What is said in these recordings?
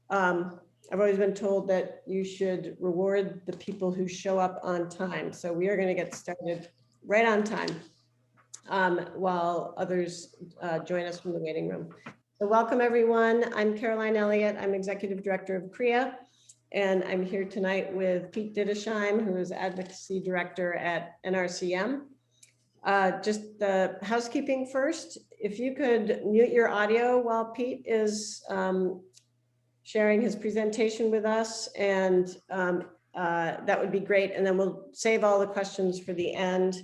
I've always been told that you should reward the people who show up on time. So we are going to get started right on time while others join us from the waiting room. So welcome everyone. I'm Caroline Elliott. I'm Executive Director of CREA, and I'm here tonight with Pete Didisheim, who is Advocacy Director at NRCM. Just the housekeeping first. If you could mute your audio while Pete is sharing his presentation with us, and that would be great. And then we'll save all the questions for the end.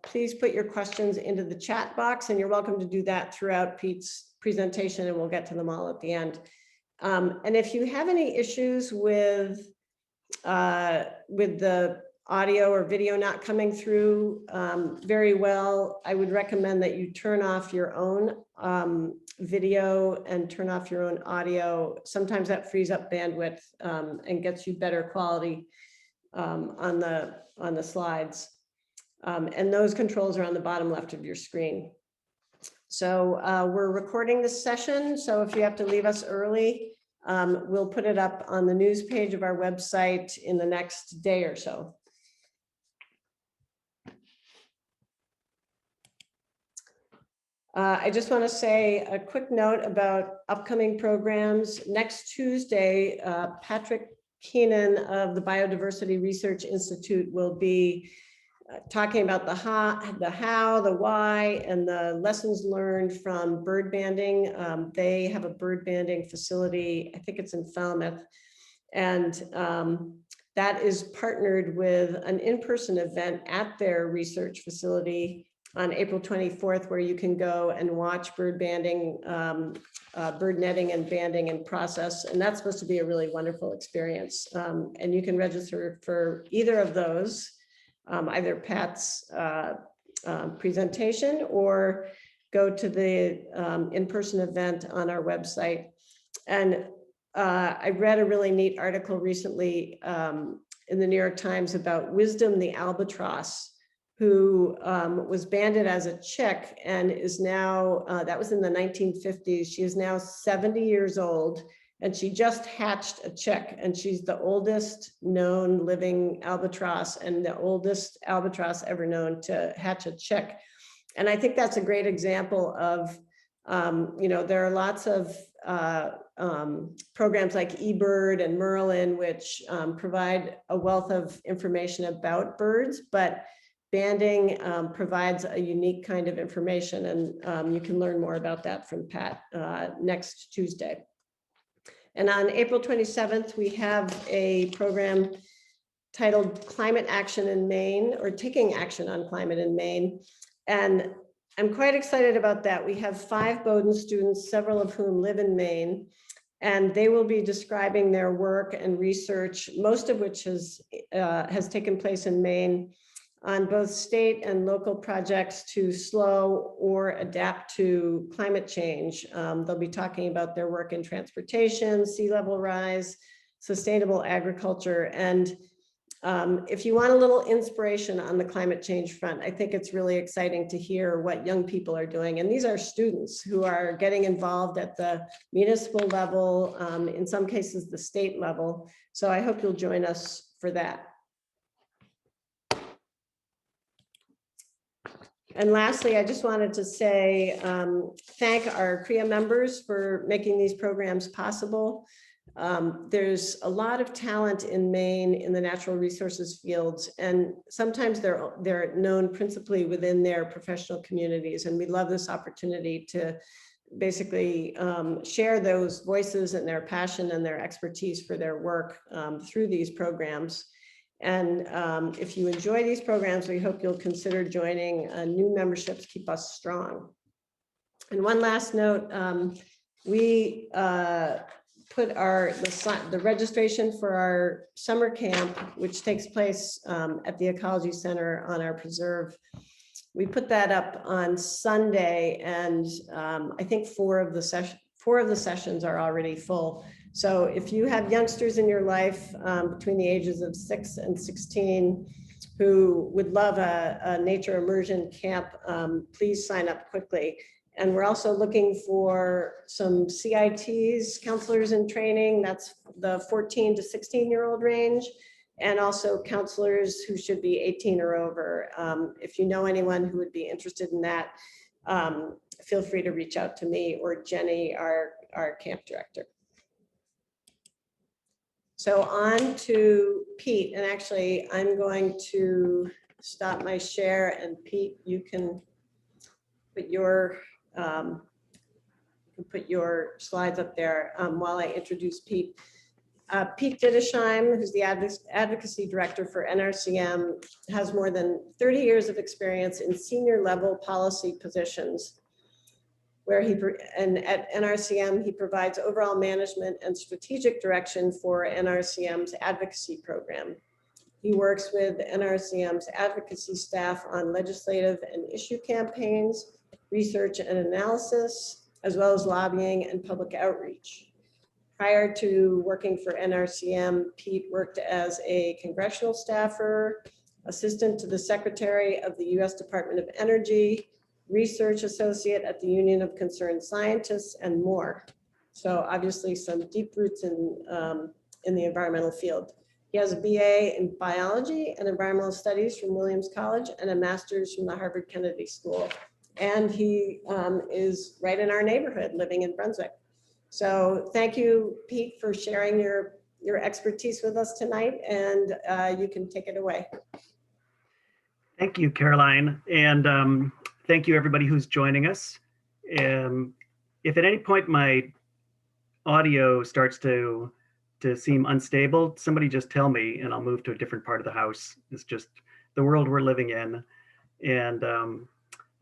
Please put your questions into the chat box, and you're welcome to do that throughout Pete's presentation, and we'll get to them all at the end. And if you have any issues with the audio or video not coming through very well, I would recommend that you turn off your own video and turn off your own audio. Sometimes that frees up bandwidth and gets you better quality on the slides. And those controls are on the bottom left of your screen. So we're recording this session. So if you have to leave us early, we'll put it up on the news page of our website in the next day or so. I just want to say a quick note about upcoming programs. Next Tuesday, Patrick Keenan of the Biodiversity Research Institute will be talking about the how, the why, and the lessons learned from bird banding. They have a bird banding facility, I think it's in Falmouth, and that is partnered with an in-person event at their research facility on April 24th, where you can go and watch bird banding, bird netting and banding in process. And that's supposed to be a really wonderful experience. And you can register for either of those, either Pat's presentation or go to the in-person event on our website. And I read a really neat article recently in the New York Times about Wisdom the albatross, who was banded as a chick and is now, that was in the 1950s. She is now 70 years old, and she just hatched a chick, and she's the oldest known living albatross and the oldest albatross ever known to hatch a chick. And I think that's a great example of, you know, there are lots of programs like eBird and Merlin, which provide a wealth of information about birds, but banding provides a unique kind of information, and you can learn more about that from Pat next Tuesday. And on April 27th, we have a program titled Climate Action in Maine, or Taking Action on Climate in Maine. And I'm quite excited about that. We have 5 Bowdoin students, several of whom live in Maine, and they will be describing their work and research, most of which has taken place in Maine, on both state and local projects to slow or adapt to climate change. They'll be talking about their work in transportation, sea level rise, sustainable agriculture. And if you want a little inspiration on the climate change front, I think it's really exciting to hear what young people are doing. And these are students who are getting involved at the municipal level, in some cases the state level. So I hope you'll join us for that. And lastly, I just wanted to say, thank our CREA members for making these programs possible. There's a lot of talent in Maine in the natural resources fields, and sometimes they're known principally within their professional communities. And we love this opportunity to basically share those voices and their passion and their expertise for their work through these programs. And if you enjoy these programs, we hope you'll consider joining. New memberships keep us strong. And one last note, we put the registration for our summer camp, which takes place at the Ecology Center on our preserve. We put that up on Sunday, and I think 4 of the sessions are already full. So if you have youngsters in your life between the ages of 6 and 16 who would love a nature immersion camp, please sign up quickly. And we're also looking for some CITs, counselors in training. That's the 14 to 16-year-old range. And also counselors who should be 18 or over. If you know anyone who would be interested in that, feel free to reach out to me or Jenny, our camp director. So on to Pete, and actually I'm going to stop my share, and Pete, you can put your slides up there while I introduce Pete. Pete Didisheim, who's the Advocacy Director for NRCM, has more than 30 years of experience in senior level policy positions, where at NRCM, he provides overall management and strategic direction for NRCM's advocacy program. He works with NRCM's advocacy staff on legislative and issue campaigns, research and analysis, as well as lobbying and public outreach. Prior to working for NRCM, Pete worked as a congressional staffer, assistant to the Secretary of the U.S. Department of Energy, research associate at the Union of Concerned Scientists, and more. So obviously some deep roots in the environmental field. He has a BA in biology and environmental studies from Williams College and a master's from the Harvard Kennedy School. And he is right in our neighborhood, living in Brunswick. So thank you, Pete, for sharing your expertise with us tonight, and you can take it away. Thank you, Caroline, and thank you everybody who's joining us. If at any point my audio starts to seem unstable, somebody just tell me and I'll move to a different part of the house. It's just the world we're living in, and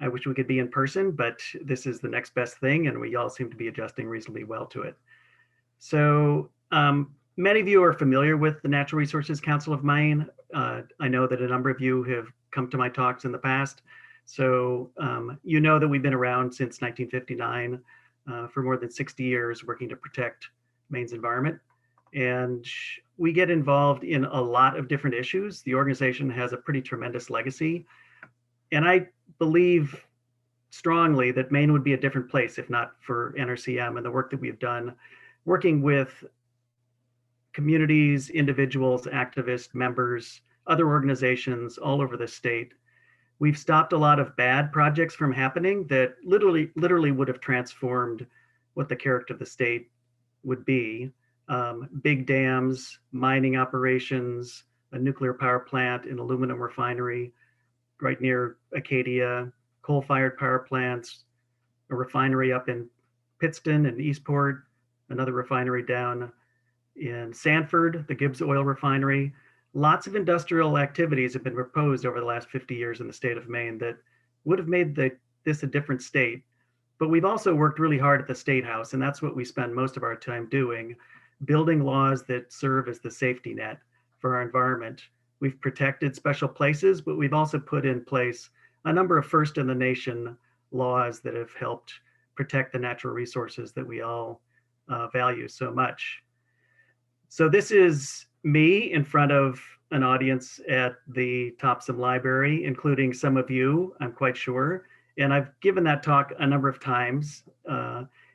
I wish we could be in person, but this is the next best thing, and we all seem to be adjusting reasonably well to it. So many of you are familiar with the Natural Resources Council of Maine. I know that a number of you have come to my talks in the past. So you know that we've been around since 1959 for more than 60 years working to protect Maine's environment. And we get involved in a lot of different issues. The organization has a pretty tremendous legacy. And I believe strongly that Maine would be a different place if not for NRCM and the work that we've done working with communities, individuals, activists, members, other organizations all over the state. We've stopped a lot of bad projects from happening that literally would have transformed what the character of the state would be. Big dams, mining operations, a nuclear power plant, an aluminum refinery right near Acadia, coal-fired power plants, a refinery up in Pittston and Eastport, another refinery down in Sanford, the Gibbs Oil Refinery. Lots of industrial activities have been proposed over the last 50 years in the state of Maine that would have made this a different state. But we've also worked really hard at the State House, and that's what we spend most of our time doing, building laws that serve as the safety net for our environment. We've protected special places, but we've also put in place a number of first in the nation laws that have helped protect the natural resources that we all value so much. So this is me in front of an audience at the Topsham Library, including some of you, I'm quite sure. And I've given that talk a number of times.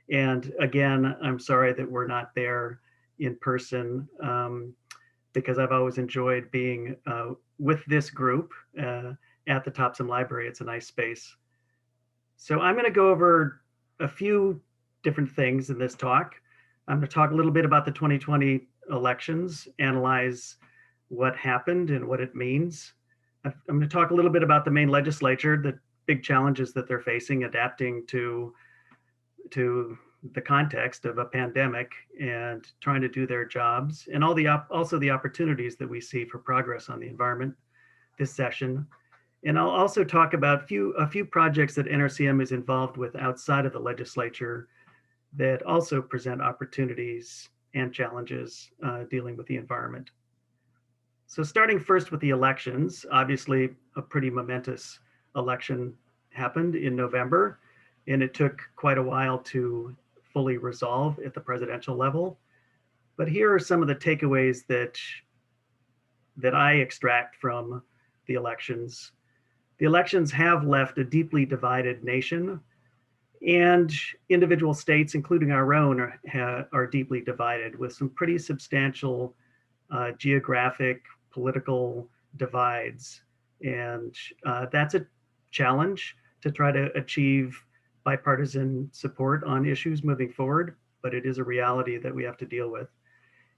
And again, I'm sorry that we're not there in person because I've always enjoyed being with this group at the Topsham Library. It's a nice space. So I'm gonna go over a few different things in this talk. I'm gonna talk a little bit about the 2020 elections, analyze what happened and what it means. I'm going to talk a little bit about the Maine legislature, the big challenges that they're facing, adapting to the context of a pandemic and trying to do their jobs, and also the opportunities that we see for progress on the environment this session. And I'll also talk about a few projects that NRCM is involved with outside of the legislature that also present opportunities and challenges dealing with the environment. So starting first with the elections, obviously a pretty momentous election happened in November, and it took quite a while to fully resolve at the presidential level. But here are some of the takeaways that I extract from the elections. The elections have left a deeply divided nation, And individual states, including our own, are deeply divided with some pretty substantial geographic, political divides. And that's a challenge to try to achieve bipartisan support on issues moving forward, but it is a reality that we have to deal with.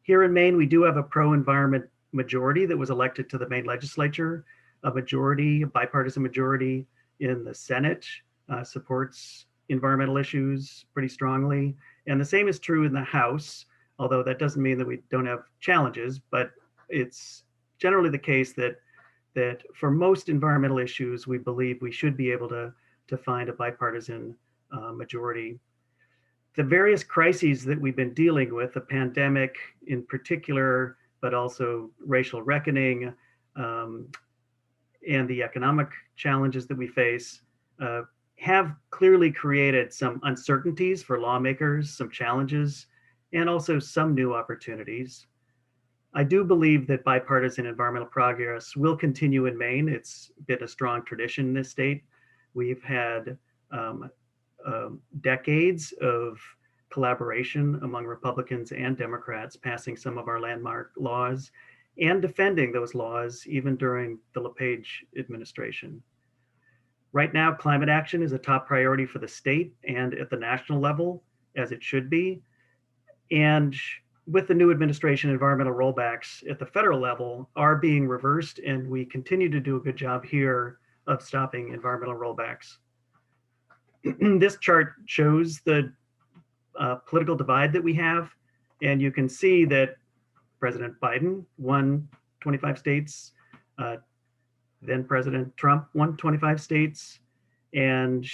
Here in Maine, we do have a pro-environment majority that was elected to the Maine legislature. A bipartisan majority in the Senate supports environmental issues pretty strongly. And the same is true in the House, although that doesn't mean that we don't have challenges, but it's generally the case that for most environmental issues, we believe we should be able to find a bipartisan majority. The various crises that we've been dealing with, the pandemic in particular, but also racial reckoning and the economic challenges that we face, have clearly created some uncertainties for lawmakers, some challenges, and also some new opportunities. I do believe that bipartisan environmental progress will continue in Maine. It's been a strong tradition in this state. We've had decades of collaboration among Republicans and Democrats passing some of our landmark laws and defending those laws even during the LePage administration. Right now, climate action is a top priority for the state and at the national level, as it should be. And with the new administration, environmental rollbacks at the federal level are being reversed, and we continue to do a good job here of stopping environmental rollbacks. This chart shows the political divide that we have, and you can see that President Biden won 25 states, then President Trump won 25 states, and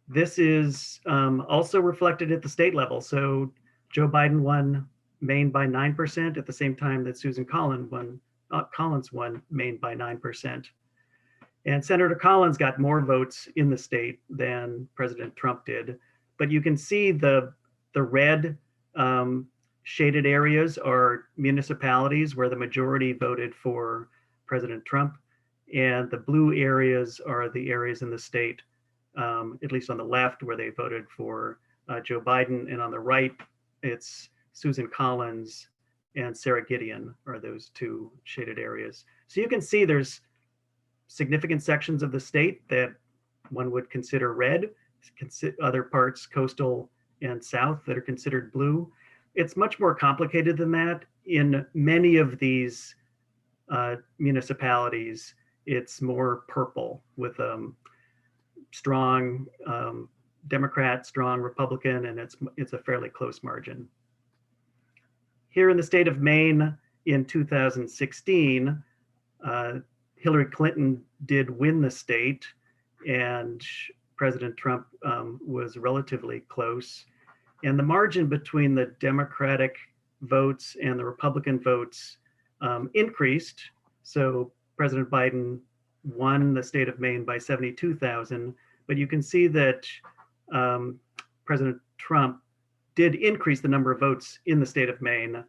this is also reflected at the state level. So Joe Biden won Maine by 9% at the same time that Susan Collins won Maine by 9%. And Senator Collins got more votes in the state than President Trump did. But you can see the red shaded areas are municipalities where the majority voted for President Trump. And the blue areas are the areas in the state, at least on the left, where they voted for Joe Biden. And on the right, it's Susan Collins and Sarah Gideon are those two shaded areas. So you can see there's significant sections of the state that one would consider red, other parts coastal and south that are considered blue. It's much more complicated than that. In many of these municipalities, it's more purple with strong Democrat, strong Republican, and it's a fairly close margin. Here in the state of Maine in 2016, Hillary Clinton did win the state, and President Trump was relatively close. And the margin between the Democratic votes and the Republican votes increased. So President Biden won the state of Maine by 72,000, but you can see that President Trump did increase the number of votes in the state of Maine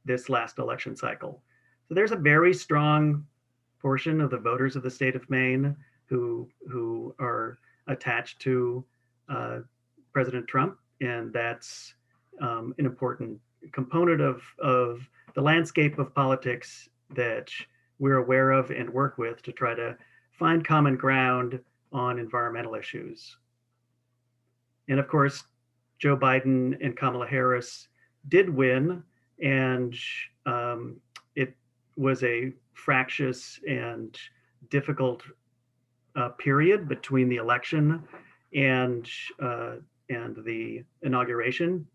this last election cycle. So there's a very strong portion of the voters of the state of Maine who are attached to President Trump, and that's an important component of the landscape of politics that we're aware of and work with to try to find common ground on environmental issues. And of course, Joe Biden and Kamala Harris did win, and it was a fractious and difficult period between the election and the inauguration.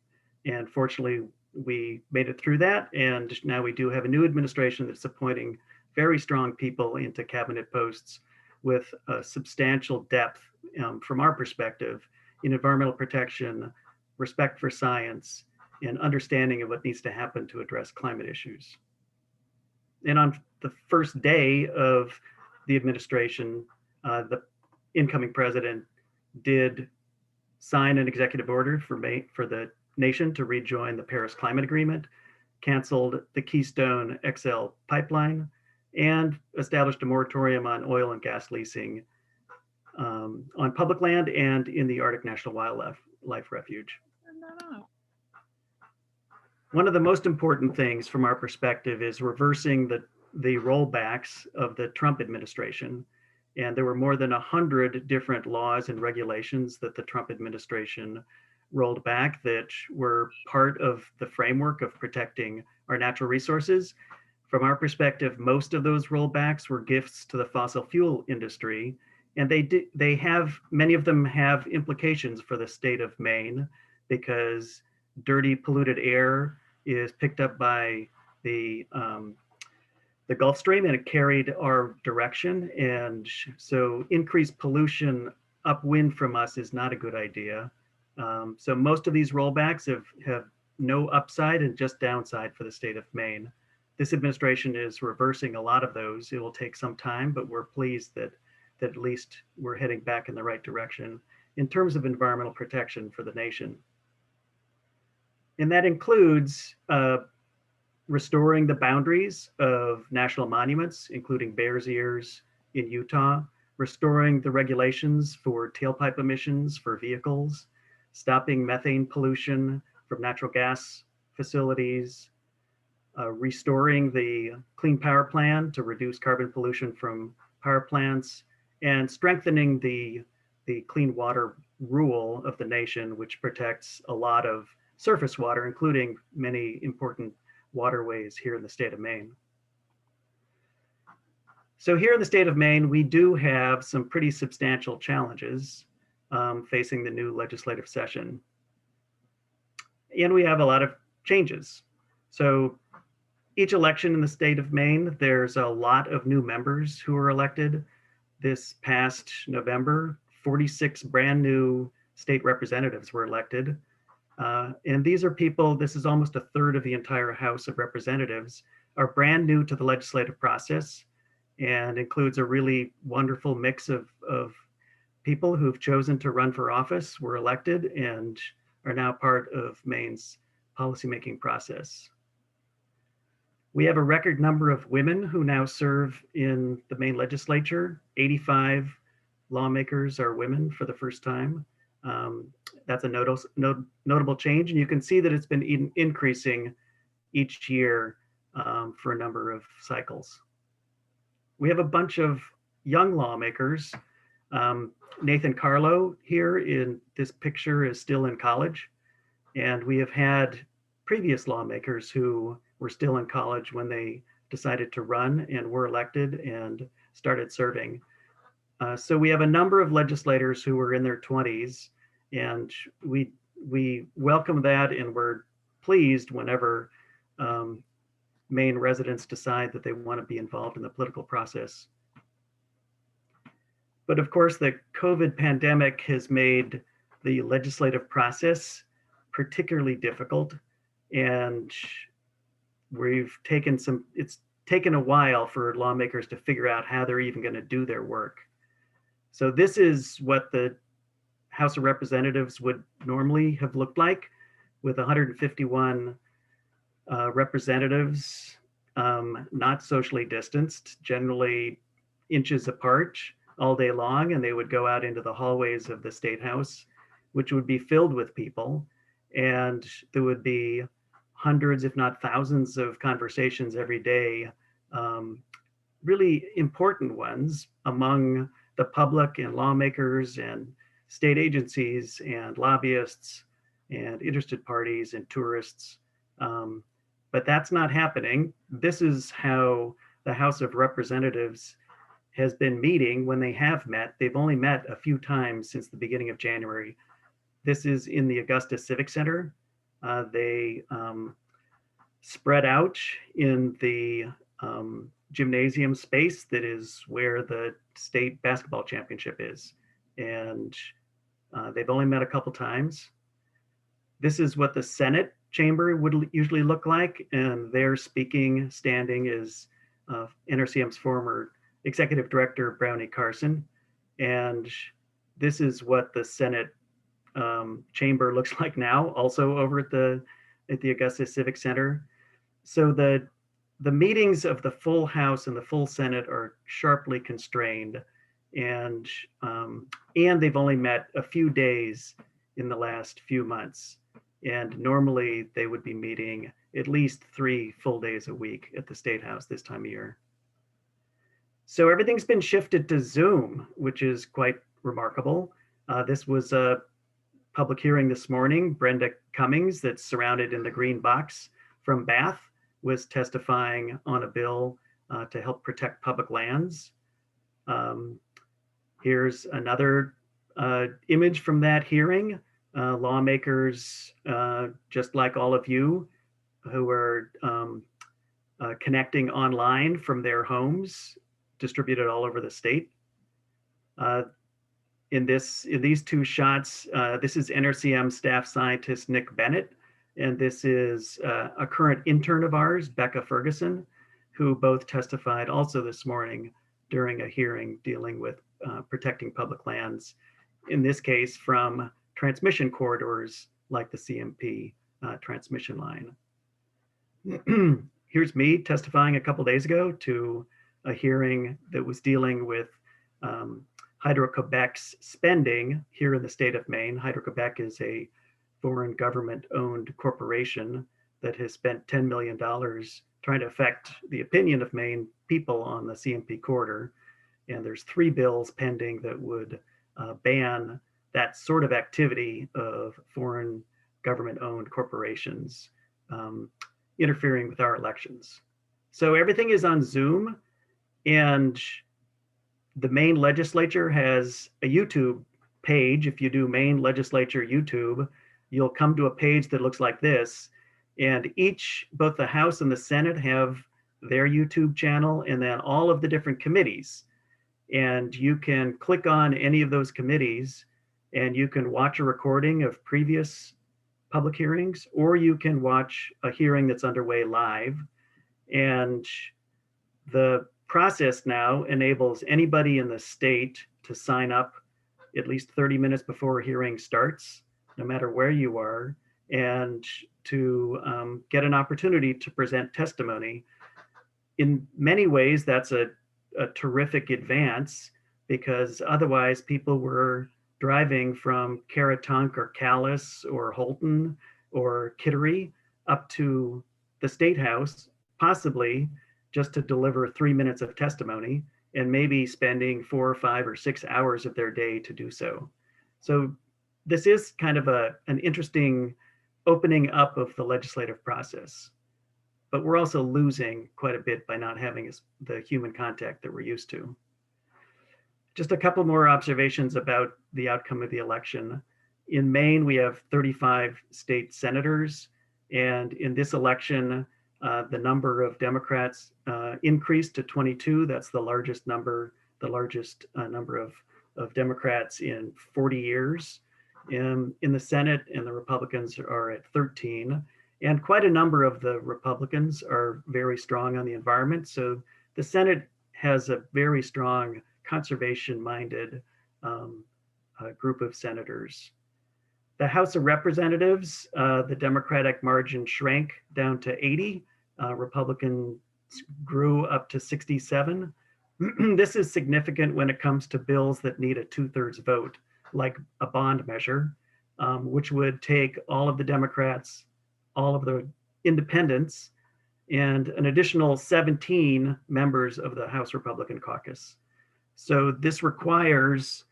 And fortunately, we made it through that. And now we do have a new administration that's appointing very strong people into cabinet posts with a substantial depth from our perspective in environmental protection, respect for science, and understanding of what needs to happen to address climate issues. And on the first day of the administration, the incoming president did sign an executive order for the nation to rejoin the Paris Climate Agreement, canceled the Keystone XL pipeline, and established a moratorium on oil and gas leasing. on public land and in the Arctic National Wildlife Refuge. One of the most important things from our perspective is reversing the rollbacks of the Trump administration. And there were more than 100 different laws and regulations that the Trump administration rolled back that were part of the framework of protecting our natural resources. From our perspective, most of those rollbacks were gifts to the fossil fuel industry. And many of them have implications for the state of Maine, because dirty, polluted air is picked up by the Gulf Stream, and it carried our direction. And so increased pollution upwind from us is not a good idea. So most of these rollbacks have no upside and just downside for the state of Maine. This administration is reversing a lot of those. It will take some time, but we're pleased that at least we're heading back in the right direction in terms of environmental protection for the nation. And that includes restoring the boundaries of national monuments, including Bears Ears in Utah, restoring the regulations for tailpipe emissions for vehicles, stopping methane pollution from natural gas facilities, restoring the Clean Power Plan to reduce carbon pollution from power plants, and strengthening the clean water rule of the nation, which protects a lot of surface water, including many important waterways here in the state of Maine. So here in the state of Maine, we do have some pretty substantial challenges facing the new legislative session. And we have a lot of changes. So each election in the state of Maine, there's a lot of new members who are elected. This past November, 46 brand new state representatives were elected. And these are people, this is almost a third of the entire House of Representatives, are brand new to the legislative process, and includes a really wonderful mix of people who've chosen to run for office, were elected, and are now part of Maine's policymaking process. We have a record number of women who now serve in the Maine legislature. 85 lawmakers are women for the first time. That's a notable change, and you can see that it's been increasing each year for a number of cycles. We have a bunch of young lawmakers. Nathan Carlo here in this picture is still in college, and we have had previous lawmakers who were still in college when they decided to run and were elected and started serving. So we have a number of legislators who were in their 20s, and we welcome that, and we're pleased whenever Maine residents decide that they want to be involved in the political process. But of course, the COVID pandemic has made the legislative process particularly difficult, and it's taken a while for lawmakers to figure out how they're even going to do their work. So this is what the House of Representatives would normally have looked like, with 151 representatives, not socially distanced, generally inches apart all day long, and they would go out into the hallways of the State House, which would be filled with people, and there would be hundreds, if not thousands, of conversations every day, really important ones among the public and lawmakers and state agencies and lobbyists and interested parties and tourists. But that's not happening. This is how the House of Representatives has been meeting when they have met. They've only met a few times since the beginning of January. This is in the Augusta Civic Center. They spread out in the gymnasium space that is where the state basketball championship is. And they've only met a couple times. This is what the Senate chamber would usually look like, and their standing is NRCM's former Executive Director, Brownie Carson. And this is what the Senate chamber looks like now, also over at the Augusta Civic Center. So the meetings of the full House and the full Senate are sharply constrained, and and they've only met a few days in the last few months. And normally they would be meeting at least 3 full days a week at the State House this time of year. So everything's been shifted to Zoom, which is quite remarkable. This was a public hearing this morning. Brenda Cummings, that's surrounded in the green box from Bath, was testifying on a bill to help protect public lands. Here's another image from that hearing. Lawmakers, just like all of you, who are connecting online from their homes, distributed all over the state. In these two shots, this is NRCM staff scientist Nick Bennett, and this is a current intern of ours, Becca Ferguson, who both testified also this morning during a hearing dealing with protecting public lands, in this case from transmission corridors like the CMP transmission line. Here's me testifying a couple days ago to a hearing that was dealing with Hydro-Quebec's spending here in the state of Maine. Hydro-Quebec is a foreign government-owned corporation that has spent $10 million trying to affect the opinion of Maine people on the CMP corridor. And there's 3 bills pending that would ban that sort of activity of foreign government-owned corporations interfering with our elections. So everything is on Zoom, and the Maine legislature has a YouTube page. If you do Maine legislature YouTube, you'll come to a page that looks like this. And both the House and the Senate have their YouTube channel, and then all of the different committees. And you can click on any of those committees and you can watch a recording of previous public hearings, or you can watch a hearing that's underway live. And the process now enables anybody in the state to sign up at least 30 minutes before a hearing starts, no matter where you are, and to get an opportunity to present testimony. In many ways, that's a terrific advance, because otherwise people were driving from Caratunk or Calais or Holton or Kittery up to the State House, possibly just to deliver 3 minutes of testimony, and maybe spending 4 or 5 or 6 hours of their day to do so. So this is kind of an interesting opening up of the legislative process, but we're also losing quite a bit by not having the human contact that we're used to. Just a couple more observations about the outcome of the election. In Maine, we have 35 state senators, and in this election, the number of Democrats increased to 22. That's the largest number of Democrats in 40 years. In the Senate, and the Republicans are at 13. And quite a number of the Republicans are very strong on the environment. So the Senate has a very strong conservation-minded group of senators. The House of Representatives, the Democratic margin shrank down to 80. Republicans grew up to 67. This is significant when it comes to bills that need a 2/3 vote, like a bond measure, which would take all of the Democrats, all of the independents, and an additional 17 members of the House Republican caucus. So this requires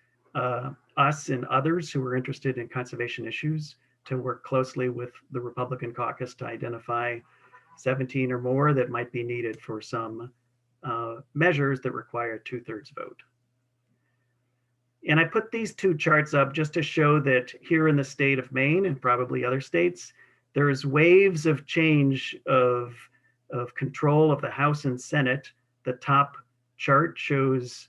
us and others who are interested in conservation issues to work closely with the Republican caucus to identify 17 or more that might be needed for some measures that require 2/3 vote. And I put these 2 charts up just to show that here in the state of Maine, and probably other states, there's waves of change of control of the House and Senate. The top chart shows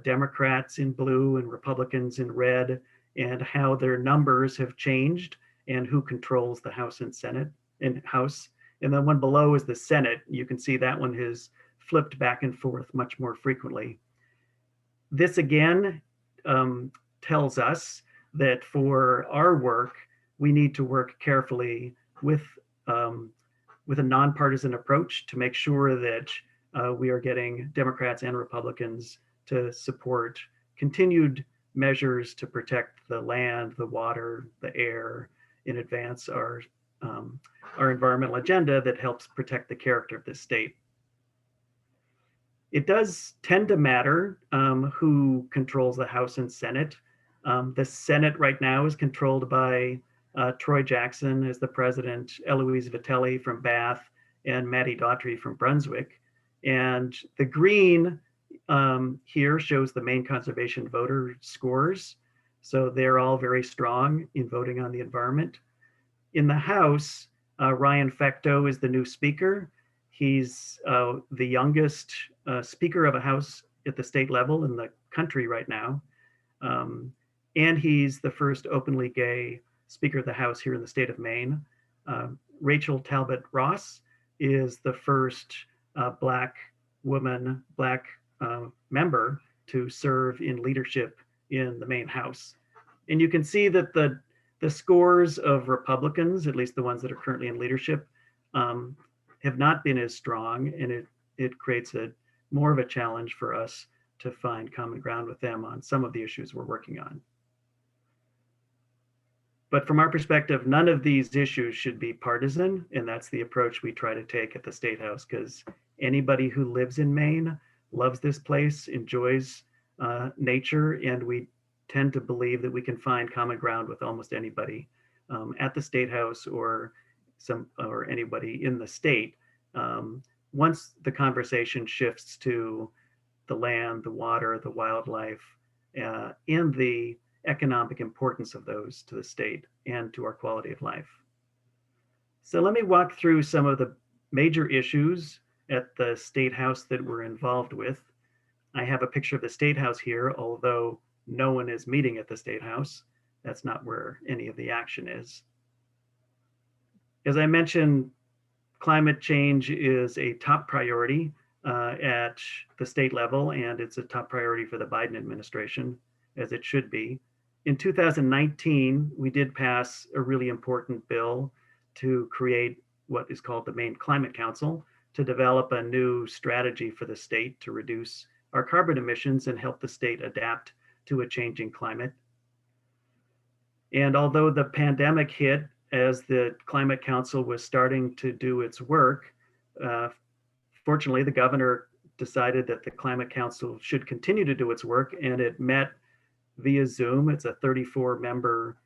Democrats in blue and Republicans in red, and how their numbers have changed and who controls the House and Senate and House. And the one below is the Senate. You can see that one has flipped back and forth much more frequently. This again tells us that for our work, we need to work carefully with a nonpartisan approach to make sure that we are getting Democrats and Republicans to support continued measures to protect the land, the water, the air in advance our environmental agenda that helps protect the character of this state. It does tend to matter who controls the House and Senate. The Senate right now is controlled by Troy Jackson as the president, Eloise Vitelli from Bath, and Maddie Daughtry from Brunswick. And the green here shows the Maine conservation voter scores. So they're all very strong in voting on the environment. In the House, Ryan Fecteau is the new speaker. He's the youngest speaker of a House at the state level in the country right now. And he's the first openly gay Speaker of the House here in the state of Maine. Rachel Talbot Ross is the first Black woman, Black member to serve in leadership in the Maine House. And you can see that the scores of Republicans, at least the ones that are currently in leadership, have not been as strong, and it creates more of a challenge for us to find common ground with them on some of the issues we're working on. But from our perspective, none of these issues should be partisan, and that's the approach we try to take at the State House, because anybody who lives in Maine loves this place, enjoys nature, and we tend to believe that we can find common ground with almost anybody at the State House or anybody in the state. Once the conversation shifts to the land, the water, the wildlife, and the economic importance of those to the state and to our quality of life. So let me walk through some of the major issues at the State House that we're involved with. I have a picture of the State House here, although no one is meeting at the State House. That's not where any of the action is. As I mentioned, climate change is a top priority at the state level, and it's a top priority for the Biden administration, as it should be. In 2019, we did pass a really important bill to create what is called the Maine Climate Council, to develop a new strategy for the state to reduce our carbon emissions and help the state adapt to a changing climate. And although the pandemic hit as the Climate Council was starting to do its work, fortunately, the governor decided that the Climate Council should continue to do its work, and it met via Zoom. It's a 34-member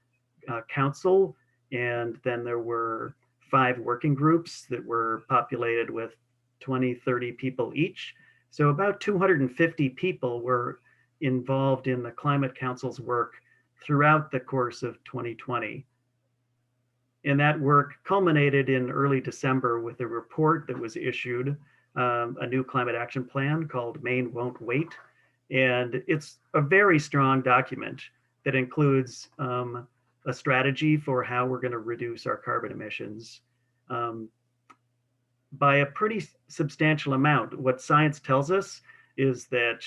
council, and then there were 5 working groups that were populated with 20, 30 people each. So about 250 people were involved in the Climate Council's work throughout the course of 2020. And that work culminated in early December with a report that was issued, a new climate action plan called Maine Won't Wait. And it's a very strong document that includes a strategy for how we're going to reduce our carbon emissions by a pretty substantial amount. What science tells us is that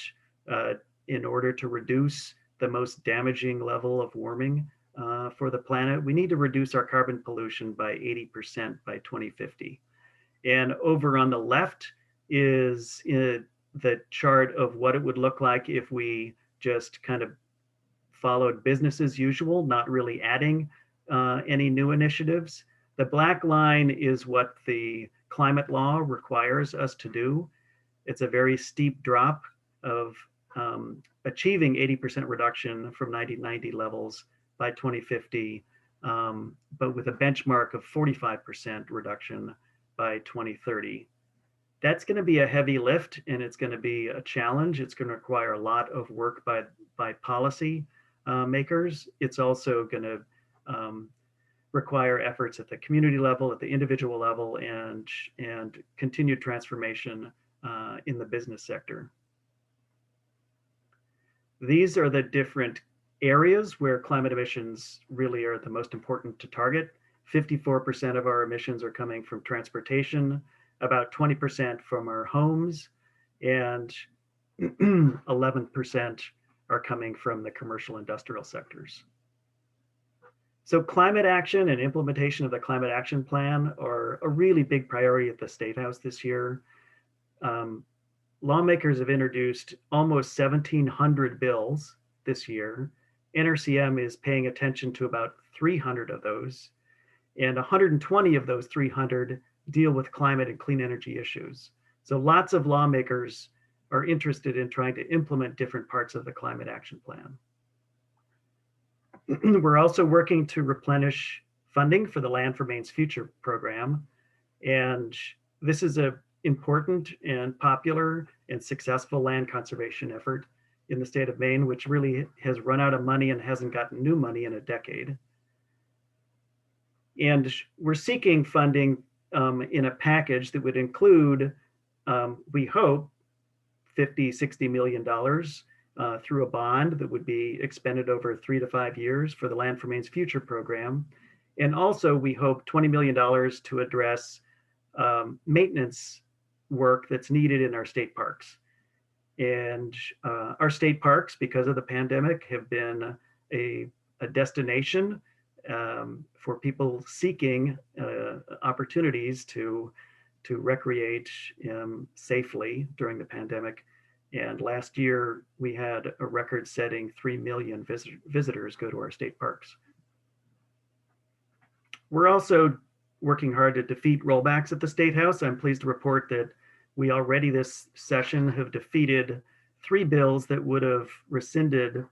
in order to reduce the most damaging level of warming for the planet, we need to reduce our carbon pollution by 80% by 2050. And over on the left is the chart of what it would look like if we just kind of followed business as usual, not really adding any new initiatives. The black line is what the climate law requires us to do. It's a very steep drop of achieving 80% reduction from 1990 levels by 2050, but with a benchmark of 45% reduction by 2030. That's going to be a heavy lift, and it's going to be a challenge. It's going to require a lot of work by policy makers. It's also going to require efforts at the community level, at the individual level, and continued transformation in the business sector. These are the different areas where climate emissions really are the most important to target. 54% of our emissions are coming from transportation, about 20% from our homes, and 11% are coming from the commercial industrial sectors. So climate action and implementation of the climate action plan are a really big priority at the State House this year. lawmakers have introduced almost 1,700 bills this year. NRCM is paying attention to about 300 of those, and 120 of those 300 deal with climate and clean energy issues. So lots of lawmakers are interested in trying to implement different parts of the climate action plan. We're also working to replenish funding for the Land for Maine's Future program. And this is an important and popular and successful land conservation effort in the state of Maine, which really has run out of money and hasn't gotten new money in a decade. And we're seeking funding in a package that would include, we hope, $50–60 million through a bond that would be expended over 3 to 5 years for the Land for Maine's Future program. And also, we hope $20 million to address maintenance work that's needed in our state parks. And our state parks, because of the pandemic, have been a destination for people seeking opportunities to recreate safely during the pandemic. And last year, we had a record-setting 3 million visitors go to our state parks. We're also working hard to defeat rollbacks at the State House. I'm pleased to report that we already this session have defeated 3 bills that would have rescinded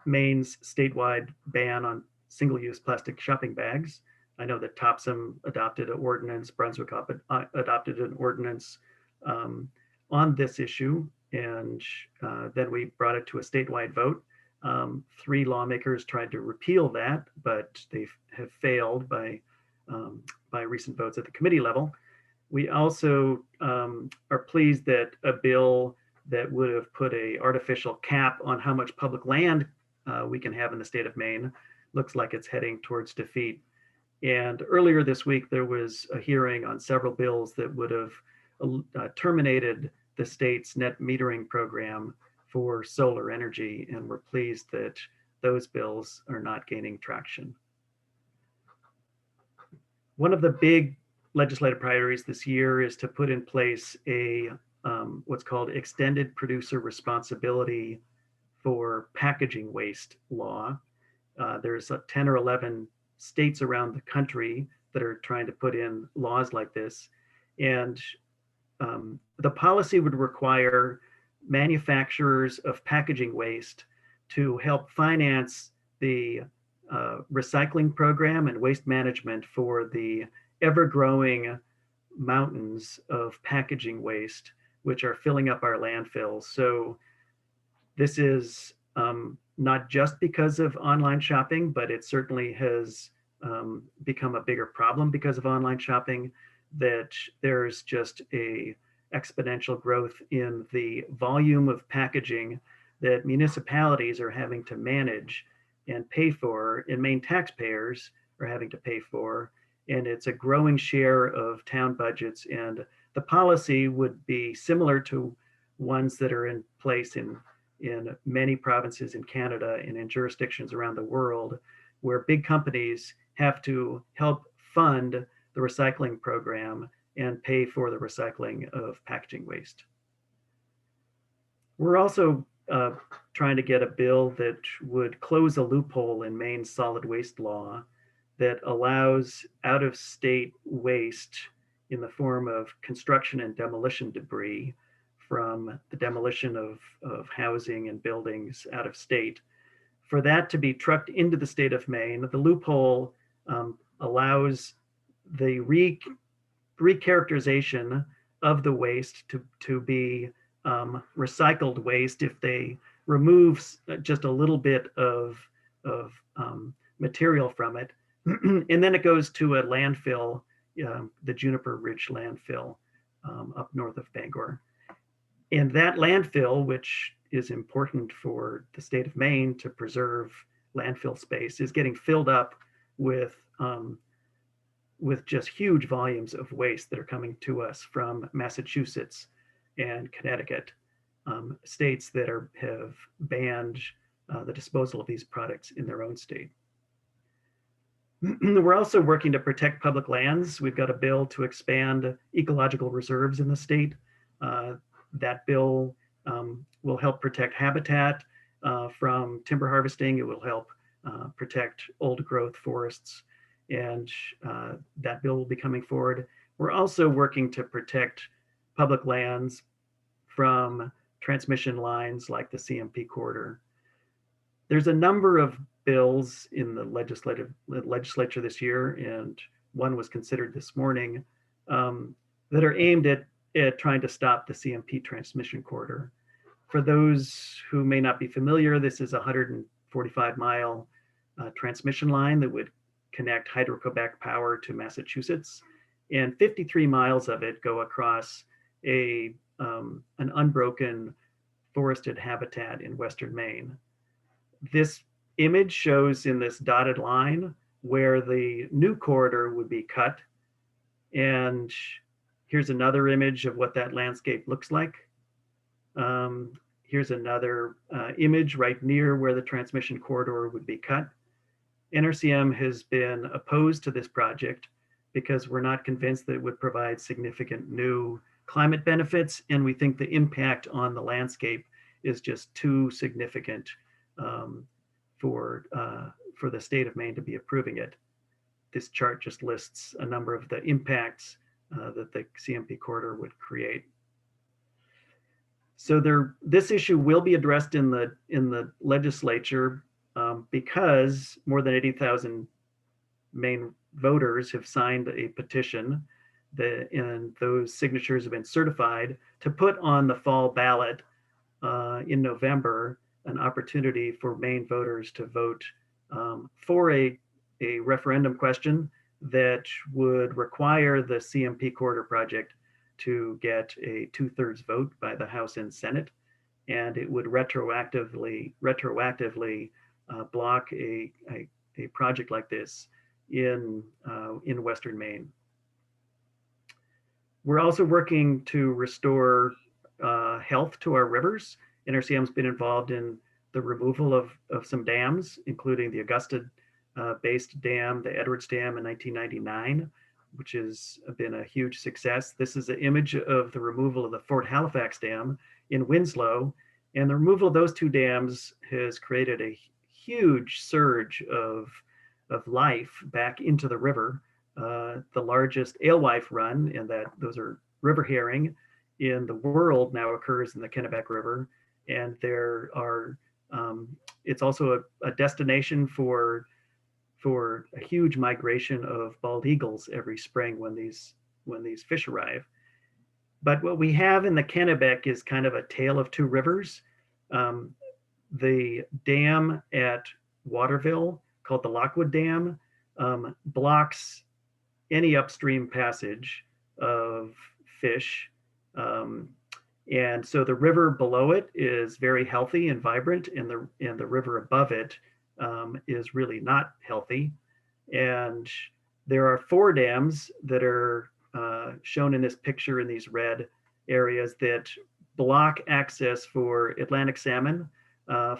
Maine's statewide ban on single-use plastic shopping bags. I know that Topsham adopted an ordinance, Brunswick adopted an ordinance on this issue, and then we brought it to a statewide vote. 3 lawmakers tried to repeal that, but they have failed by recent votes at the committee level. We also are pleased that a bill that would have put an artificial cap on how much public land we can have in the state of Maine looks like it's heading towards defeat. And earlier this week, there was a hearing on several bills that would have terminated the state's net metering program for solar energy, and we're pleased that those bills are not gaining traction. One of the big legislative priorities this year is to put in place a what's called extended producer responsibility for packaging waste law. There's 10 or 11 states around the country that are trying to put in laws like this. And the policy would require manufacturers of packaging waste to help finance the recycling program and waste management for the ever-growing mountains of packaging waste, which are filling up our landfills. So this is not just because of online shopping, but it certainly has become a bigger problem because of online shopping, that there's just a exponential growth in the volume of packaging that municipalities are having to manage and pay for, and Maine taxpayers are having to pay for. And it's a growing share of town budgets. And the policy would be similar to ones that are in place in many provinces in Canada and in jurisdictions around the world, where big companies have to help fund the recycling program and pay for the recycling of packaging waste. We're also trying to get a bill that would close a loophole in Maine's solid waste law that allows out-of-state waste in the form of construction and demolition debris from the demolition of housing and buildings out of state, for that to be trucked into the state of Maine. The loophole allows the recharacterization of the waste to be recycled waste if they remove just a little bit of material from it. And then it goes to a landfill, the Juniper Ridge landfill up north of Bangor. And that landfill, which is important for the state of Maine to preserve landfill space, is getting filled up with just huge volumes of waste that are coming to us from Massachusetts and Connecticut, states that have banned the disposal of these products in their own state. We're also working to protect public lands. We've got a bill to expand ecological reserves in the state. That bill will help protect habitat from timber harvesting. It will help protect old growth forests, and that bill will be coming forward. We're also working to protect public lands from transmission lines like the CMP corridor. There's a number of bills in the legislature this year, and one was considered this morning, that are aimed at trying to stop the CMP transmission corridor. For those who may not be familiar, this is a 145-mile transmission line that would connect Hydro-Quebec Power to Massachusetts, and 53 miles of it go across an unbroken forested habitat in western Maine. This image shows in this dotted line where the new corridor would be cut, and here's another image of what that landscape looks like. Here's another image right near where the transmission corridor would be cut. NRCM has been opposed to this project because we're not convinced that it would provide significant new climate benefits, and we think the impact on the landscape is just too significant for the state of Maine to be approving it. This chart just lists a number of the impacts that the CMP corridor would create. So this issue will be addressed in the legislature because more than 80,000 Maine voters have signed a petition and those signatures have been certified to put on the fall ballot in November an opportunity for Maine voters to vote for a referendum question that would require the CMP corridor project to get a 2/3 vote by the House and Senate, and it would retroactively block a project like this in western Maine. We're also working to restore health to our rivers. NRCM's been involved in the removal of some dams, including the Augusta-based dam, the Edwards Dam in 1999, which has been a huge success. This is an image of the removal of the Fort Halifax Dam in Winslow, and the removal of those two dams has created a huge surge of life back into the river. The largest alewife run, and those are river herring, in the world now occurs in the Kennebec River, and there are it's also a destination for a huge migration of bald eagles every spring when these fish arrive. But what we have in the Kennebec is kind of a tale of two rivers. The dam at Waterville, called the Lockwood Dam, blocks any upstream passage of fish. And so the river below it is very healthy and vibrant, and the river above it is really not healthy. And there are 4 dams that are shown in this picture in these red areas that block access for Atlantic salmon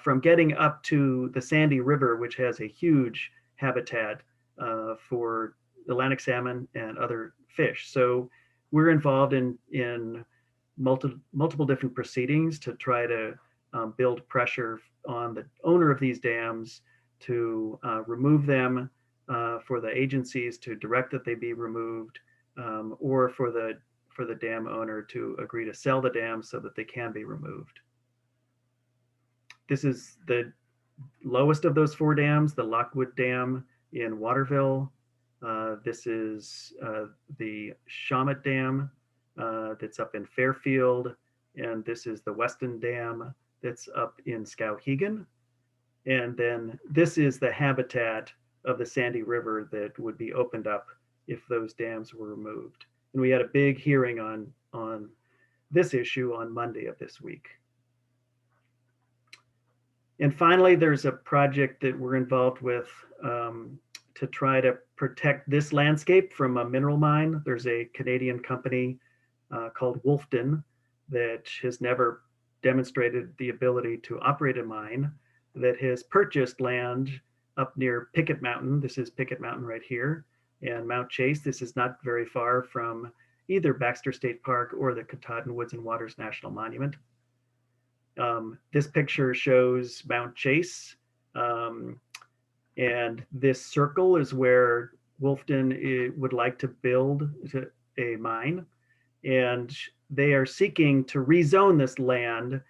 from getting up to the Sandy River, which has a huge habitat for Atlantic salmon and other fish. So we're involved in multiple different proceedings to try to build pressure on the owner of these dams to remove them, for the agencies to direct that they be removed, or for the dam owner to agree to sell the dam so that they can be removed. This is the lowest of those 4 dams, the Lockwood Dam in Waterville. This is the Shawmut Dam that's up in Fairfield, and this is the Weston Dam that's up in Skowhegan. And then this is the habitat of the Sandy River that would be opened up if those dams were removed. And we had a big hearing on this issue on Monday of this week. And finally, there's a project that we're involved with to try to protect this landscape from a mineral mine. There's a Canadian company called Wolfden that has never demonstrated the ability to operate a mine, that has purchased land up near Picket Mountain. This is Picket Mountain right here, and Mount Chase. This is not very far from either Baxter State Park or the Katahdin Woods and Waters National Monument. This picture shows Mount Chase, and this circle is where Wolfton would like to build a mine, and they are seeking to rezone this land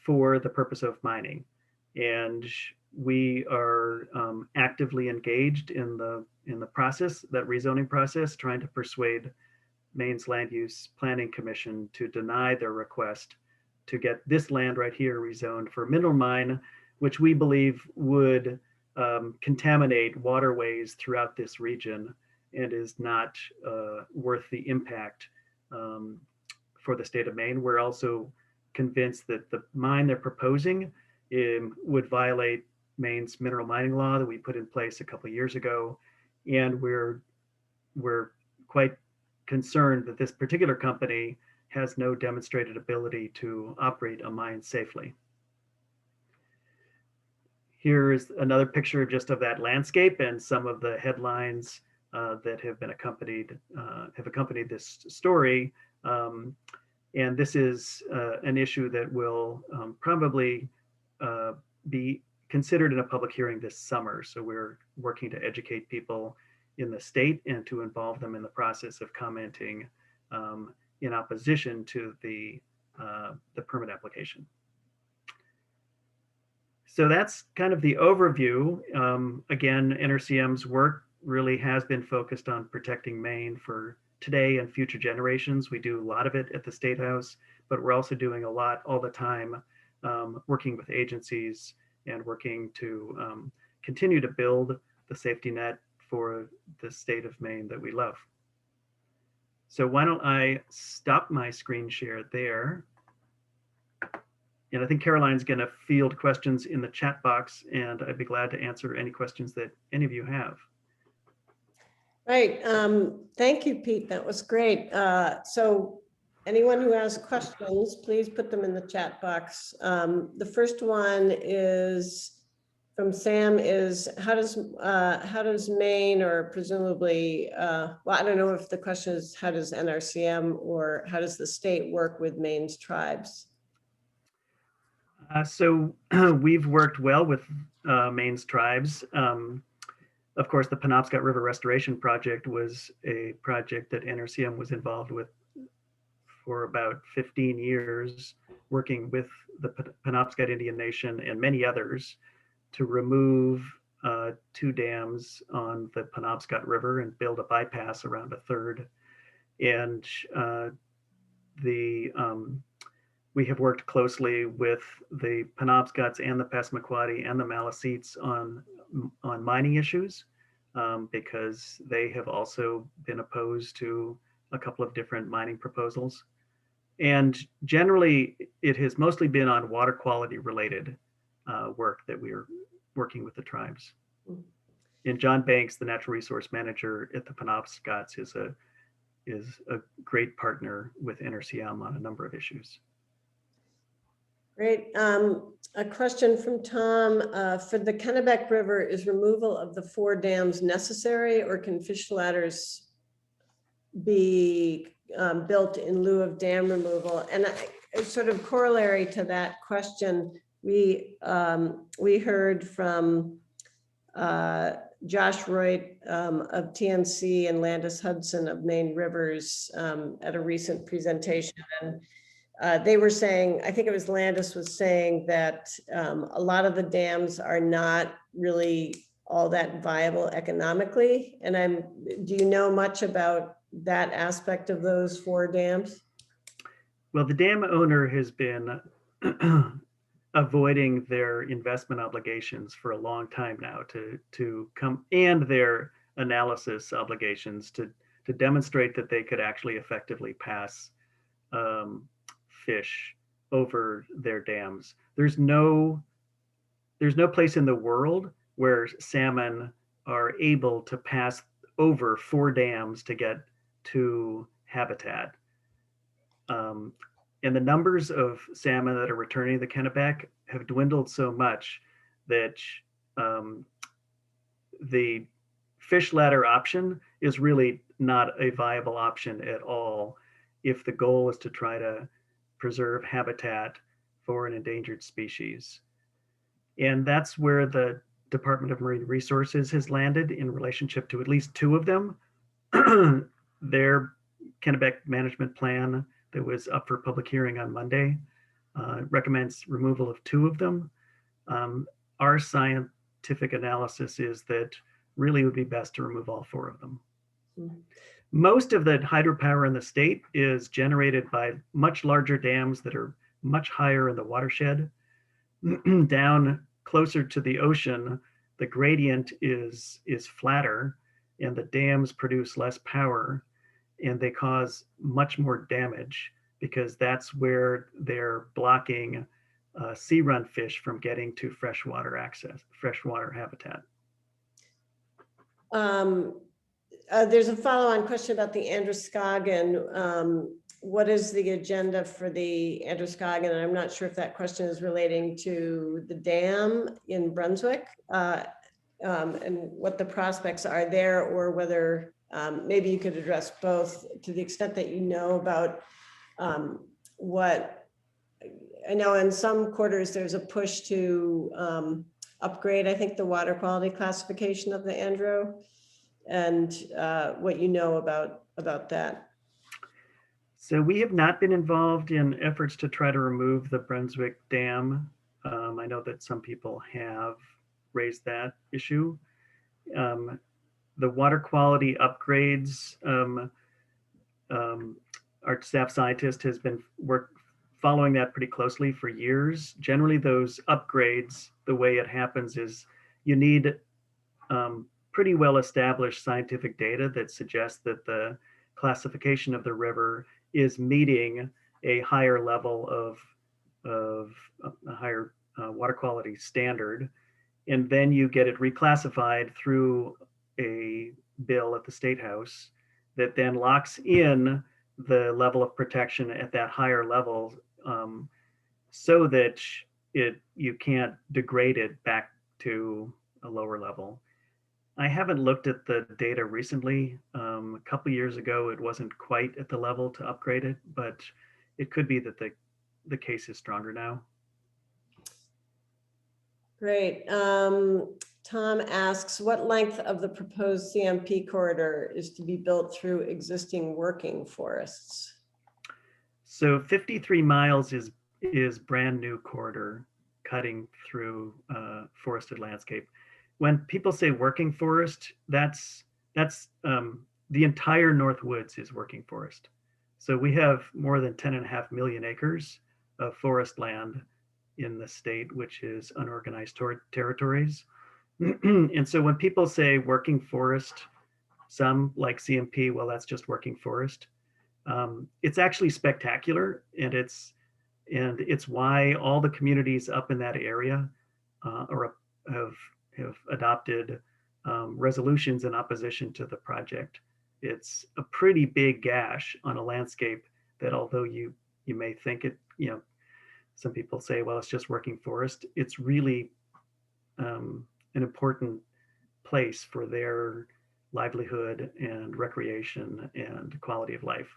for the purpose of mining. And we are actively engaged in the process, that rezoning process, trying to persuade Maine's Land Use Planning Commission to deny their request to get this land right here rezoned for a mineral mine, which we believe would contaminate waterways throughout this region and is not worth the impact for the state of Maine. We're also convinced that the mine they're proposing would violate Maine's mineral mining law that we put in place a couple of years ago. And we're quite concerned that this particular company has no demonstrated ability to operate a mine safely. Here is another picture just of that landscape and some of the headlines that have been accompanied this story. And this is an issue that will probably be considered in a public hearing this summer. So we're working to educate people in the state and to involve them in the process of commenting in opposition to the permit application. So that's kind of the overview. Again, NRCM's work really has been focused on protecting Maine for today and future generations. We do a lot of it at the State House, but we're also doing a lot all the time, working with agencies and working to continue to build the safety net for the state of Maine that we love. So why don't I stop my screen share there? And I think Caroline's going to field questions in the chat box, and I'd be glad to answer any questions that any of you have. Right. Thank you, Pete. That was great. So anyone who has questions, please put them in the chat box. The first one is from Sam is how does Maine, or presumably, well, I don't know if the question is how does NRCM or how does the state work with Maine's tribes? So we've worked well with Maine's tribes. Of course, the Penobscot River Restoration Project was a project that NRCM was involved with for about 15 years, working with the Penobscot Indian Nation and many others to remove 2 dams on the Penobscot River and build a bypass around a third. And we have worked closely with the Penobscots and the Passamaquoddy and the Maliseets on mining issues because they have also been opposed to a couple of different mining proposals. And generally, it has mostly been on water quality related work that we are working with the tribes. And John Banks, the natural resource manager at the Penobscots, is a great partner with NRCM on a number of issues. Great. A question from Tom. For the Kennebec River, is removal of the 4 dams necessary, or can fish ladders be built in lieu of dam removal? And sort of corollary to that question, we heard from Josh Roy of TNC and Landis Hudson of Maine Rivers at a recent presentation. And they were saying, I think it was Landis was saying that a lot of the dams are not really all that viable economically. And do you know much about that aspect of those 4 dams? Well, the dam owner has been avoiding their investment obligations for a long time now to come, and their analysis obligations to demonstrate that they could actually effectively pass fish over their dams. There's no place in the world where salmon are able to pass over 4 dams to get to habitat. And the numbers of salmon that are returning to the Kennebec have dwindled so much that the fish ladder option is really not a viable option at all if the goal is to try to preserve habitat for an endangered species. And that's where the Department of Marine Resources has landed in relationship to at least two of them. Their Kennebec management plan that was up for public hearing on Monday recommends removal of two of them. Our scientific analysis is that really it would be best to remove all four of them. Mm-hmm. Most of the hydropower in the state is generated by much larger dams that are much higher in the watershed. Down closer to the ocean, the gradient is flatter and the dams produce less power and they cause much more damage because that's where they're blocking sea run fish from getting to freshwater access, freshwater habitat. There's a follow-on question about the Androscoggin. What is the agenda for the Androscoggin? And I'm not sure if that question is relating to the dam in Brunswick and what the prospects are there, or whether maybe you could address both to the extent that you know about what I know in some quarters there's a push to upgrade, I think, the water quality classification of the Andro, and what you know about that. So we have not been involved in efforts to try to remove the Brunswick Dam. I know that some people have raised that issue. The water quality upgrades, our staff scientist has been following that pretty closely for years. Generally, those upgrades, the way it happens is you need pretty well established scientific data that suggests that the classification of the river is meeting a higher level of a higher water quality standard. And then you get it reclassified through a bill at the State House that then locks in the level of protection at that higher level so that you can't degrade it back to a lower level. I haven't looked at the data recently. A couple of years ago, it wasn't quite at the level to upgrade it, but it could be that the case is stronger now. Great. Tom asks, what length of the proposed CMP corridor is to be built through existing working forests? So 53 miles is brand new corridor cutting through forested landscape. When people say working forest, that's the entire North Woods is working forest. So we have more than 10.5 million acres of forest land in the state, which is unorganized territories. And so when people say working forest, some like CMP, well, that's just working forest. It's actually spectacular, and it's why all the communities up in that area have adopted resolutions in opposition to the project. It's a pretty big gash on a landscape that, although you may think it, some people say, well, it's just working forest. It's really an important place for their livelihood and recreation and quality of life.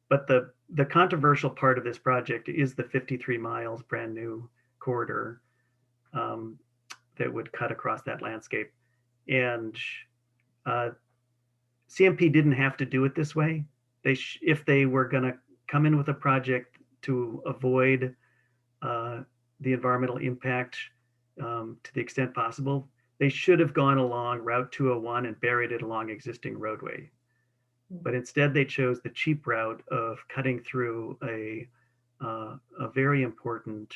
But the controversial part of this project is the 53 miles brand new corridor that would cut across that landscape. And CMP didn't have to do it this way. If they were going to come in with a project to avoid the environmental impact to the extent possible, they should have gone along Route 201 and buried it along existing roadway. But instead, they chose the cheap route of cutting through a very important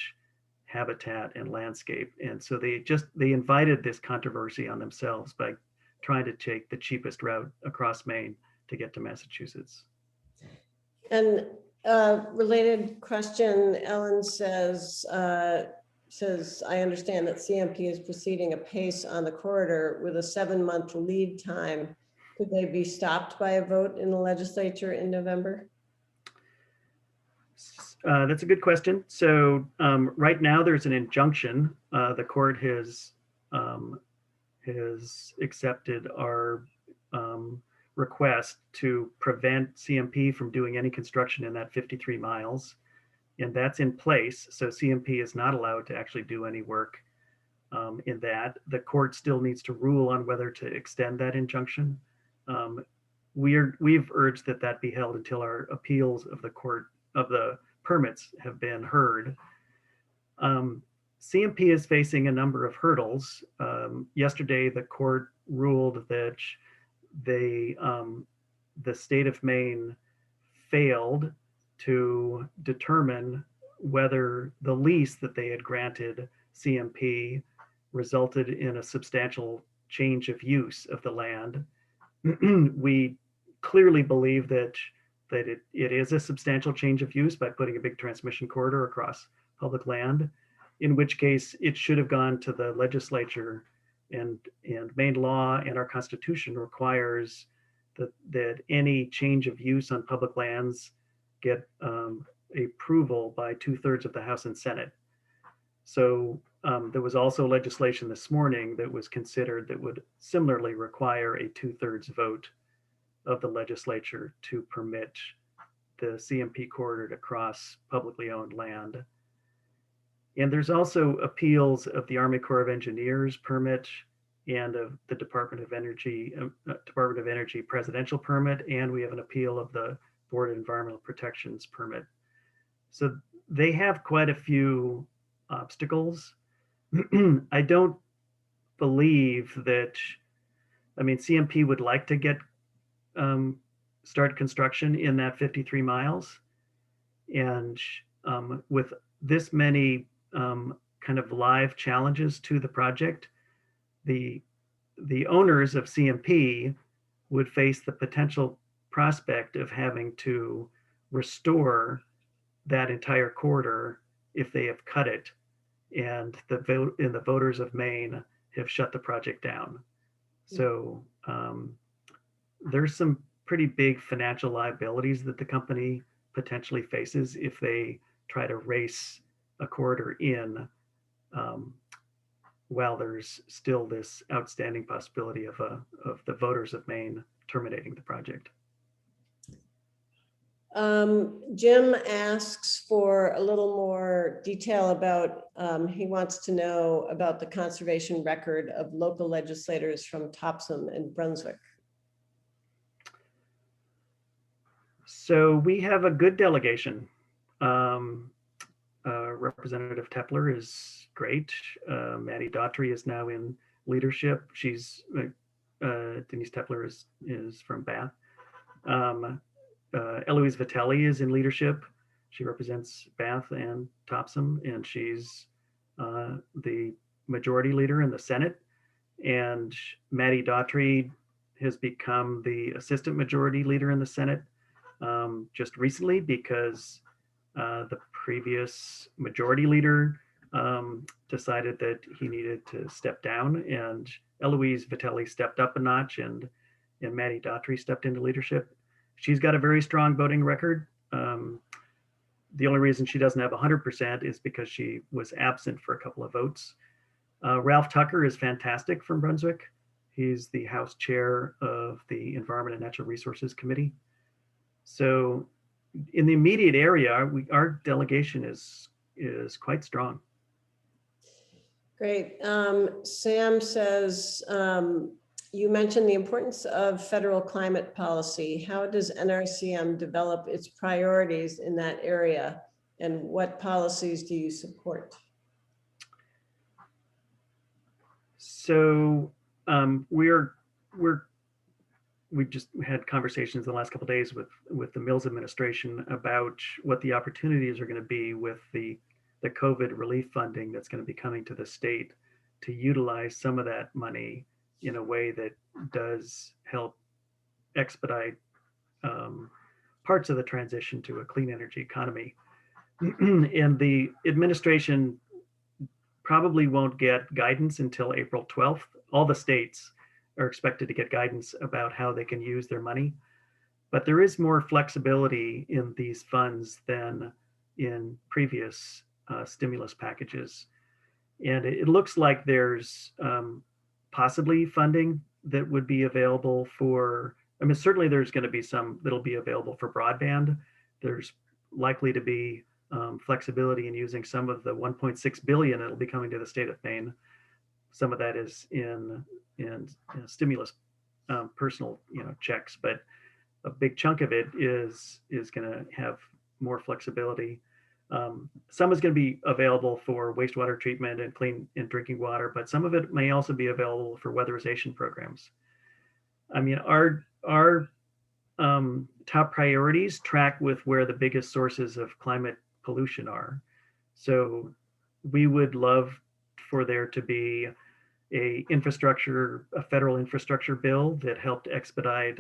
habitat and landscape. And so they invited this controversy on themselves by trying to take the cheapest route across Maine to get to Massachusetts. And related question, Ellen says, I understand that CMP is proceeding apace on the corridor with a 7-month lead time. Could they be stopped by a vote in the legislature in November? That's a good question. So right now there's an injunction. The court has has accepted our request to prevent CMP from doing any construction in that 53 miles. And that's in place. So CMP is not allowed to actually do any work in that. The court still needs to rule on whether to extend that injunction. We've urged that that be held until our appeals of the court of the permits have been heard. CMP is facing a number of hurdles. Yesterday, the court ruled that the state of Maine failed to determine whether the lease that they had granted CMP resulted in a substantial change of use of the land. We clearly believe that it is a substantial change of use by putting a big transmission corridor across public land, in which case it should have gone to the legislature, and Maine law and our Constitution requires that any change of use on public lands get approval by 2/3 of the House and Senate. So there was also legislation this morning that was considered that would similarly require a 2/3 vote of the legislature to permit the CMP corridor to cross publicly owned land. And there's also appeals of the Army Corps of Engineers permit and of the Department of Energy presidential permit, and we have an appeal of the Board of Environmental Protection's permit. So they have quite a few obstacles. I don't believe that, CMP would like to get start construction in that 53 miles. And with this many kind of live challenges to the project, the owners of CMP would face the potential prospect of having to restore that entire corridor if they have cut it, and the voters of Maine have shut the project down. So there's some pretty big financial liabilities that the company potentially faces if they try to race a corridor in while there's still this outstanding possibility of the voters of Maine terminating the project. Jim asks for a little more detail about, he wants to know about the conservation record of local legislators from Topsham and Brunswick. So we have a good delegation. Representative Tepler is great. Maddie Daughtry is now in leadership. She's Denise Tepler is from Bath. Eloise Vitelli is in leadership. She represents Bath and Topsham, and she's the majority leader in the Senate. And Maddie Daughtry has become the assistant majority leader in the Senate just recently because the previous majority leader decided that he needed to step down, and Eloise Vitelli stepped up a notch, and Maddie Daughtry stepped into leadership. She's got a very strong voting record. The only reason she doesn't have 100% is because she was absent for a couple of votes. Ralph Tucker is fantastic from Brunswick. He's the House Chair of the Environment and Natural Resources Committee. So in the immediate area, our delegation is quite strong. Great. Sam says, you mentioned the importance of federal climate policy. How does NRCM develop its priorities in that area, and what policies do you support? So we've just had conversations the last couple of days with the Mills administration about what the opportunities are going to be with the COVID relief funding that's going to be coming to the state to utilize some of that money in a way that does help expedite parts of the transition to a clean energy economy. And the administration probably won't get guidance until April 12th. All the states are expected to get guidance about how they can use their money. But there is more flexibility in these funds than in previous stimulus packages. And it looks like there's possibly funding that would be available for, I mean, certainly there's going to be some that'll be available for broadband. There's likely to be flexibility in using some of the 1.6 billion that'll be coming to the state of Maine. Some of that is in stimulus, personal, checks, but a big chunk of it is going to have more flexibility. Some is going to be available for wastewater treatment and clean and drinking water, but some of it may also be available for weatherization programs. I mean, our top priorities track with where the biggest sources of climate pollution are. So we would love for there to be a federal infrastructure bill that helped expedite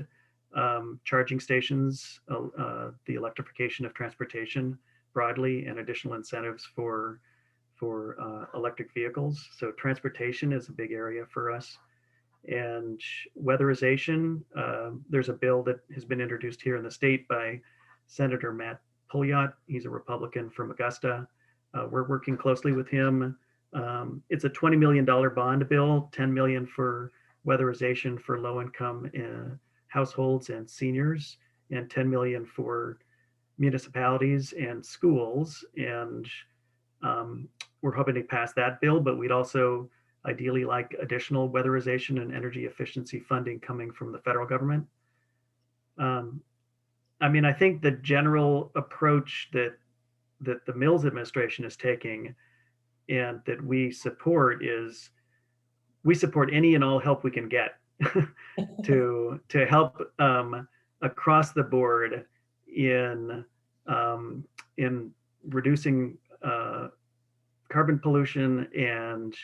charging stations, the electrification of transportation broadly, and additional incentives for electric vehicles. So transportation is a big area for us. And weatherization, there's a bill that has been introduced here in the state by Senator Matt Pouliot. He's a Republican from Augusta. We're working closely with him. It's a $20 million bond bill, 10 million for weatherization for low-income households and seniors, and 10 million for municipalities and schools. And we're hoping to pass that bill, but we'd also ideally like additional weatherization and energy efficiency funding coming from the federal government. I mean, I think the general approach that the Mills administration is taking and that we support is we support any and all help we can get to help across the board in reducing carbon pollution and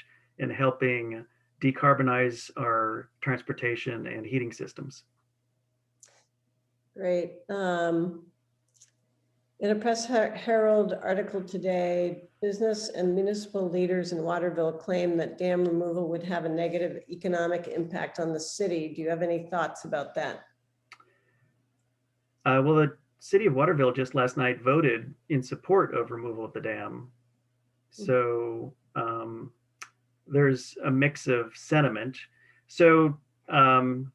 helping decarbonize our transportation and heating systems. Great. In a Press Herald article today, business and municipal leaders in Waterville claim that dam removal would have a negative economic impact on the city. Do you have any thoughts about that? Well, the city of Waterville just last night voted in support of removal of the dam. So there's a mix of sentiment. So the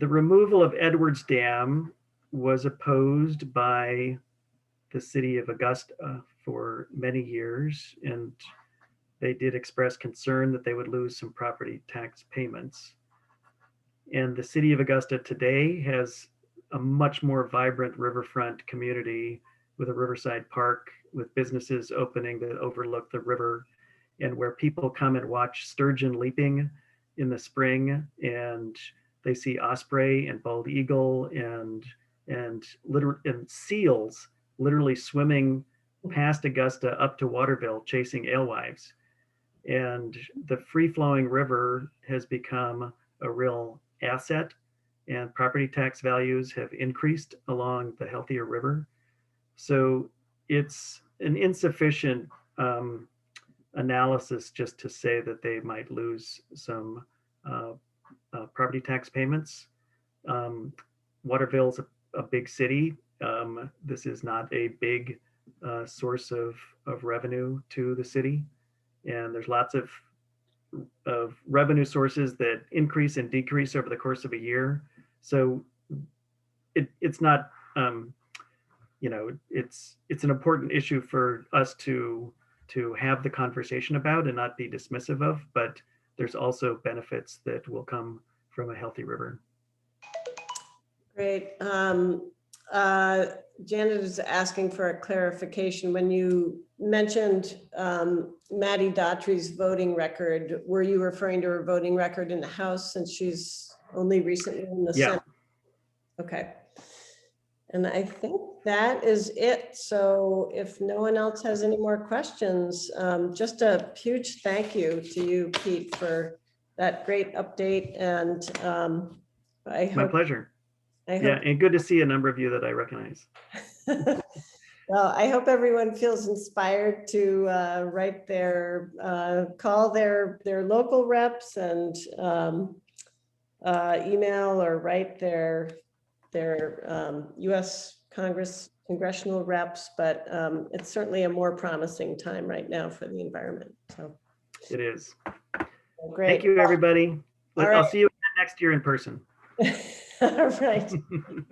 removal of Edwards Dam was opposed by the city of Augusta for many years, and they did express concern that they would lose some property tax payments. And the city of Augusta today has a much more vibrant riverfront community with a riverside park, with businesses opening that overlook the river, and where people come and watch sturgeon leaping in the spring, and they see osprey and bald eagle and seals literally swimming past Augusta up to Waterville chasing alewives. And the free-flowing river has become a real asset, and property tax values have increased along the healthier river. So it's an insufficient analysis just to say that they might lose some property tax payments. Waterville's a big city. This is not a big source of revenue to the city. And there's lots of revenue sources that increase and decrease over the course of a year. So it's not, it's an important issue for us to have the conversation about and not be dismissive of, but there's also benefits that will come from a healthy river. Great. Janet is asking for a clarification. When you mentioned Maddie Daughtry's voting record, were you referring to her voting record in the House since she's only recently in the Senate? Okay. And I think that is it. So if no one else has any more questions, just a huge thank you to you, Pete, for that great update. And I hope— My pleasure. Yeah, and good to see a number of you that I recognize. Well, I hope everyone feels inspired to write call their local reps and email or write their U.S. congressional reps, but it's certainly a more promising time right now for the environment. So it is. Great. Thank you, everybody. All I'll right. see you again next year in person. All right.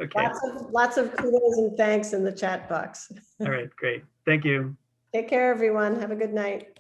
Okay. Lots of kudos and thanks in the chat box. All right, great. Thank you. Take care, everyone. Have a good night.